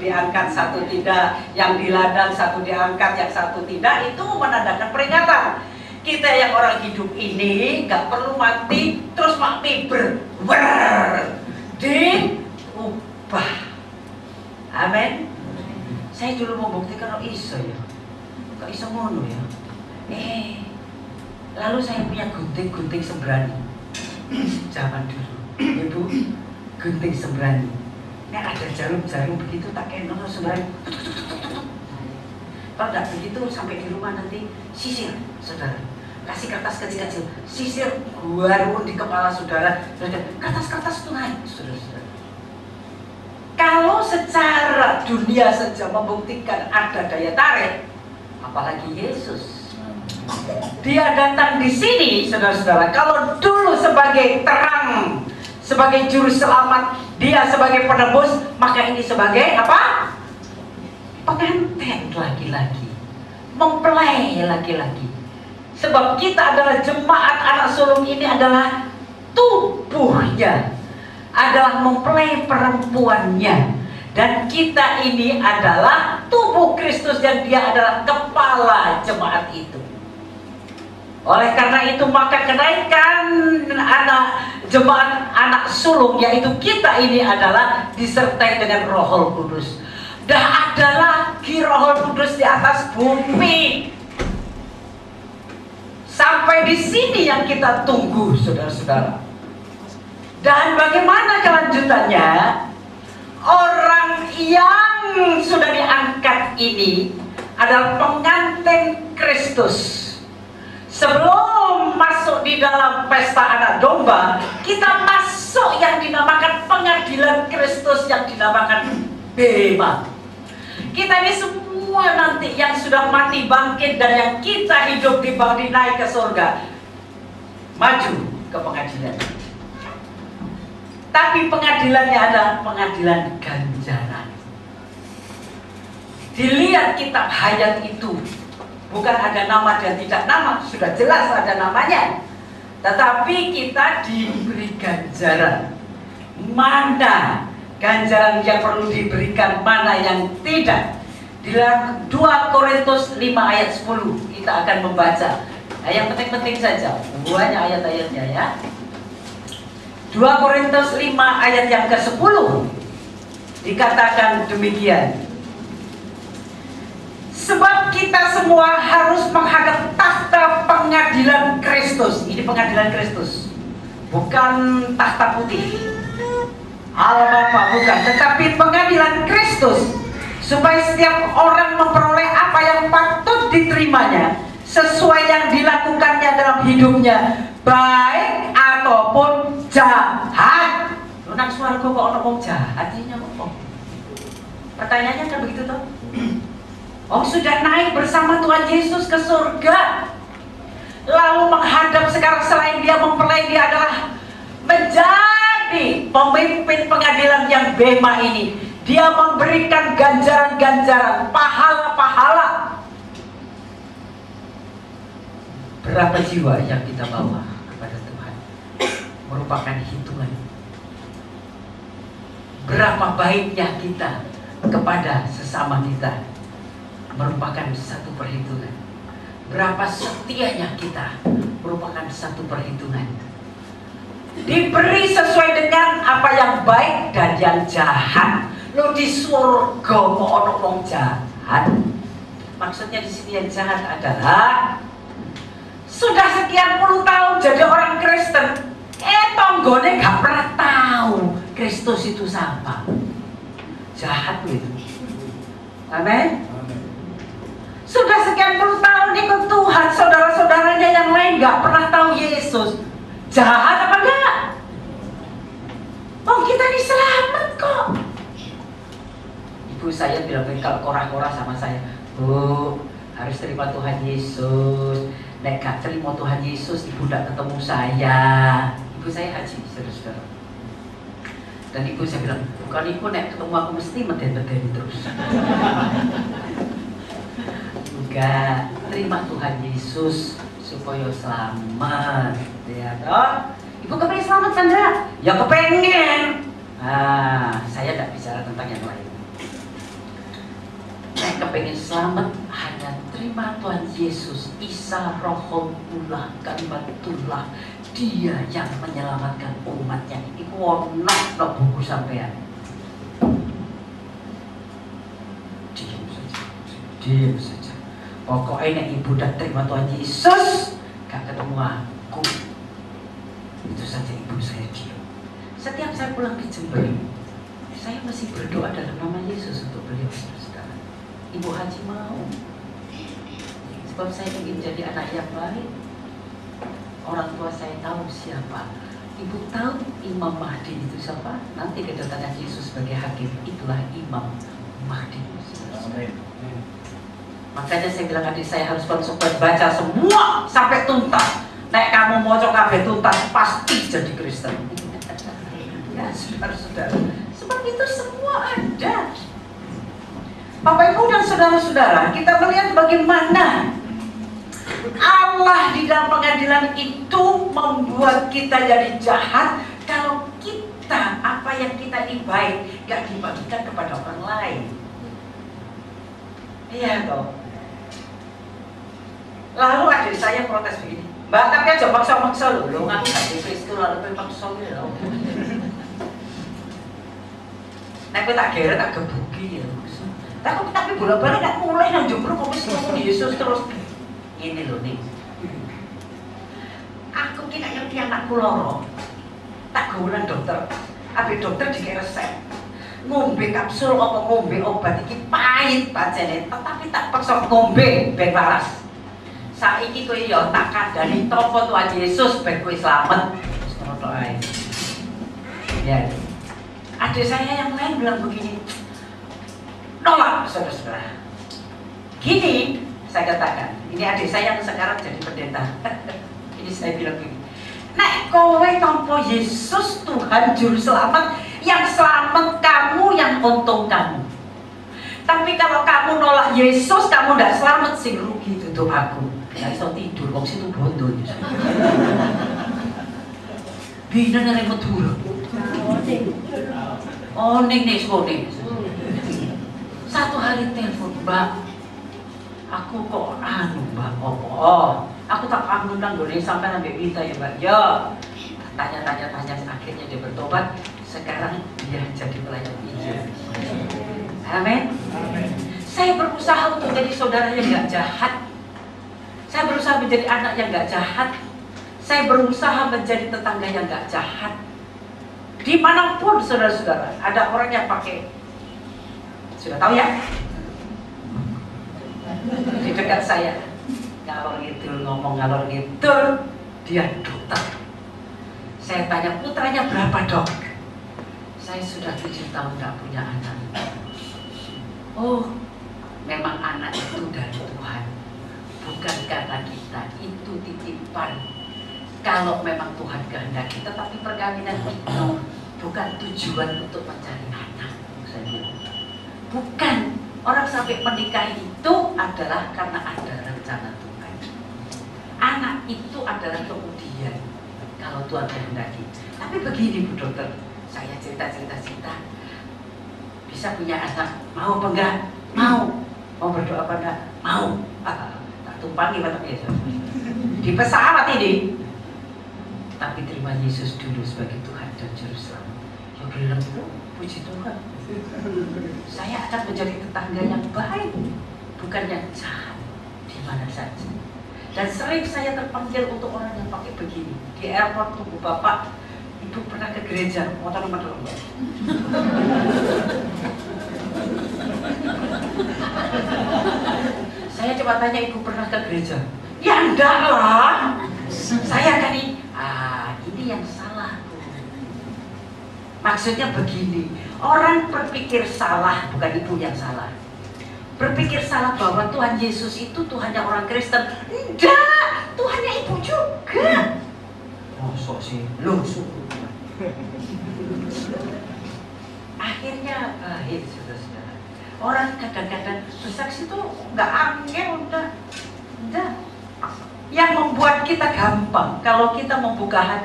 satu diangkat, satu tidak, yang di ladang satu diangkat, yang satu tidak, itu menandakan peringatan. Kita yang orang hidup ini nggak perlu mati terus mati diubah. Amin. Saya dulu mau buktikan kok iso ya, kok iso ngono ya. Lalu saya punya gunting sembrani zaman dulu, ibu, gunting sembrani. Ini ada jarum begitu tak kena sembrani. Kalau tidak begitu sampai di rumah nanti sisir, saudara. Kasih kertas kecil-kecil, sisir garun di kepala saudara. Kertas-kertas itu naik, saudara-saudara. Kalau secara dunia saja membuktikan ada daya tarik, apalagi Yesus. Dia datang di sini, saudara-saudara. Kalau dulu sebagai terang, sebagai juru selamat, dia sebagai penebus, maka ini sebagai apa? Pengantin laki-laki, mempelai laki-laki. Sebab kita adalah jemaat anak sulung, ini adalah tubuhnya, adalah mempelai perempuannya. Dan kita ini adalah tubuh Kristus yang dia adalah kepala jemaat itu. Oleh karena itu maka kenaikan jemaat anak sulung, yaitu kita ini adalah disertai dengan Roh Kudus. Dah ada lagi Roh Kudus di atas bumi. Sampai di sini yang kita tunggu, saudara-saudara. Dan bagaimana kelanjutannya? Orang yang sudah diangkat ini adalah pengantin Kristus. Sebelum masuk di dalam pesta anak domba, kita masuk yang dinamakan pengadilan Kristus, yang dinamakan bema. Kita ini semua nanti yang sudah mati bangkit dan yang kita hidup naik ke surga, maju ke pengadilan. Tapi pengadilannya adalah pengadilan ganjaran. Dilihat kitab hayat itu, bukan ada nama dan tidak nama, sudah jelas ada namanya. Tetapi kita diberi ganjaran. Mana ganjaran yang perlu diberikan, mana yang tidak. Di dalam 2 Korintus 5 ayat 10 kita akan membaca. Nah, yang penting-penting saja, banyak ayat-ayatnya ya. 2 Korintus 5 ayat yang ke-10 dikatakan demikian. Sebab kita semua harus menghadap tahta pengadilan Kristus. Ini pengadilan Kristus, bukan tahta putih, Allah Bapa, bukan, tetapi pengadilan Kristus, supaya setiap orang memperoleh apa yang patut diterimanya sesuai yang dilakukannya dalam hidupnya, baik ataupun jahat. Lu nang suaraku kok ngomong jahat ini ngomong. Pertanyaannya kan begitu toh? Oh, sudah naik bersama Tuhan Yesus ke surga, lalu menghadap sekarang, selain dia mempelai, dia adalah menjadi pemimpin pengadilan yang bema ini. Dia memberikan ganjaran-ganjaran, pahala-pahala. Berapa jiwa yang kita bawa kepada Tuhan merupakan hitungan. Berapa baiknya kita kepada sesama kita merupakan satu perhitungan. Berapa setianya kita merupakan satu perhitungan. Diberi sesuai dengan apa yang baik dan yang jahat. Lo di surga mau orang jahat. Maksudnya di sini yang jahat adalah sudah sekian puluh tahun jadi orang Kristen, tonggone gak pernah tahu Kristus itu siapa. Jahat itu. Amin. Sudah sekian puluh tahun ikut Tuhan, saudara-saudaranya yang lain gak pernah tahu Yesus. Jahat apa enggak? Oh, kita diselamat kok. Ibu saya bilang kalau korah-korah sama saya, Bu, harus terima Tuhan Yesus. Nek gak terima Tuhan Yesus, ibu gak ketemu saya. Ibu saya haji, saudara-saudara. Dan ibu saya bilang, kalau ibu nek ketemu aku mesti meden-meden terus. Enggak, terima Tuhan Yesus supaya selamat, ya toh? Ibu kepengen selamat kan enggak? Ya kepengen. Saya tidak bicara tentang yang lain. yang pengen selamat hanya terima Tuhan Yesus, Isa Rohullah Kalimatullah. Dia yang menyelamatkan umatnya. Iku ono no buku sampean. Diam saja. Pokoknya ibu udah terima Tuhan Yesus, gak ketemu aku. Itu saja ibu saya diam. Setiap saya pulang ke Jember, saya masih berdoa dalam nama Yesus untuk beliau, saudara. Ibu Haji mau, sebab saya ingin jadi anak yang baik. Orang tua saya tahu siapa. Ibu tahu Imam Mahdi itu siapa? Nanti kedatangan Yesus sebagai hakim, itulah Imam Mahdi. Makanya saya bilang adik saya harus konsekuen baca semua sampai tuntas. Nek kamu mau coba tuntas pasti jadi Kristen. Ya saudara-saudara, sebab itu semua ada. Bapak Ibu dan saudara-saudara, kita melihat bagaimana Allah di dalam pengadilan itu membuat kita jadi jahat kalau kita, apa yang kita ini baik, gak dibagikan kepada orang lain. Iya toh. Lalu adik saya protes begini, Mbak, tapi aja maksa-maksa lo nggak bisa itu lalu maksa lo. Nah, aku tak kira tak gebuki ya. Tapi bola-balik tak mulai nang jumlah kok wis Yesus terus. Ini loh nih. Aku ki nek ngerti anakku loro. Tak gaulan dokter. Abi dokter dikira resep. Ngombe kapsul apa ngombe obat iki pahit pancene, tetapi tak paksa ngombe ben waras. Saiki kowe ya tak kandhani topo Tuhan Yesus ben kowe slamet. Wis ngono ae. Ya. Adik saya yang lain bilang begini, nolak saudara-saudara. Gini saya katakan, ini adik saya yang sekarang jadi pendeta. Ini saya bilang begini, nek kowe tompo Yesus Tuhan Juru Selamat, yang selamat kamu, yang untung kamu. Tapi kalau kamu nolak Yesus, kamu tidak selamat, sing rugi tutup aku. Gak bisa tidur, kok situ bondo. Bina nere medura. Oh, ning. Satu hari telepon, Mbak. Aku kok Mbak, aku tak paham nang gone sampai nambah minta ya, Mbak. Ya. Tanya, akhirnya dia bertobat. Sekarang dia jadi pelayan Injil. Amin. Saya berusaha untuk jadi saudara yang gak jahat. Saya berusaha menjadi anak yang gak jahat. Saya berusaha menjadi tetangga yang gak jahat. Dimanapun saudara-saudara, ada orang yang pakai, sudah tahu ya, di dekat saya, ngalor ngidul ngomong ngalor ngidul, dia dokter. Saya tanya, putranya berapa dok? Saya sudah 7 tahun gak punya anak. Oh, memang anak itu dari Tuhan, bukan karena kita, itu titipan. Kalau memang Tuhan kehendaki, tetapi perkawinan itu bukan tujuan untuk mencari anak. Bukan. Orang sampai menikah itu adalah karena ada rencana Tuhan. Anak itu adalah kemudian kalau Tuhan kehendaki. Tapi begini Bu Dokter, saya cerita. Bisa punya anak, mau apa enggak? Mau. Mau berdoa apa enggak? Mau. Tak tumpangi bataknya. Di pesawat ini. Tapi terima Yesus dulu sebagai Tuhan dan Juru Selamat. Ya bilang itu, puji Tuhan. Saya akan menjadi tetangga yang baik, bukan yang jahat di mana saja. Dan sering saya terpanggil untuk orang yang pakai begini. Di airport tunggu Bapak, Ibu pernah ke gereja, mau taruh mana dulu? Saya coba tanya, Ibu pernah ke gereja? Ya enggak lah. Saya kan ini yang salah. Maksudnya begini, orang berpikir salah, bukan ibu yang salah. Berpikir salah bahwa Tuhan Yesus itu Tuhannya orang Kristen. Enggak, Tuhannya ibu juga. Oh, sok sih, lu akhirnya baik, saudara-saudara. Orang kadang-kadang bersaksi itu nggak angel, udah. Yang membuat kita gampang kalau kita membuka hati.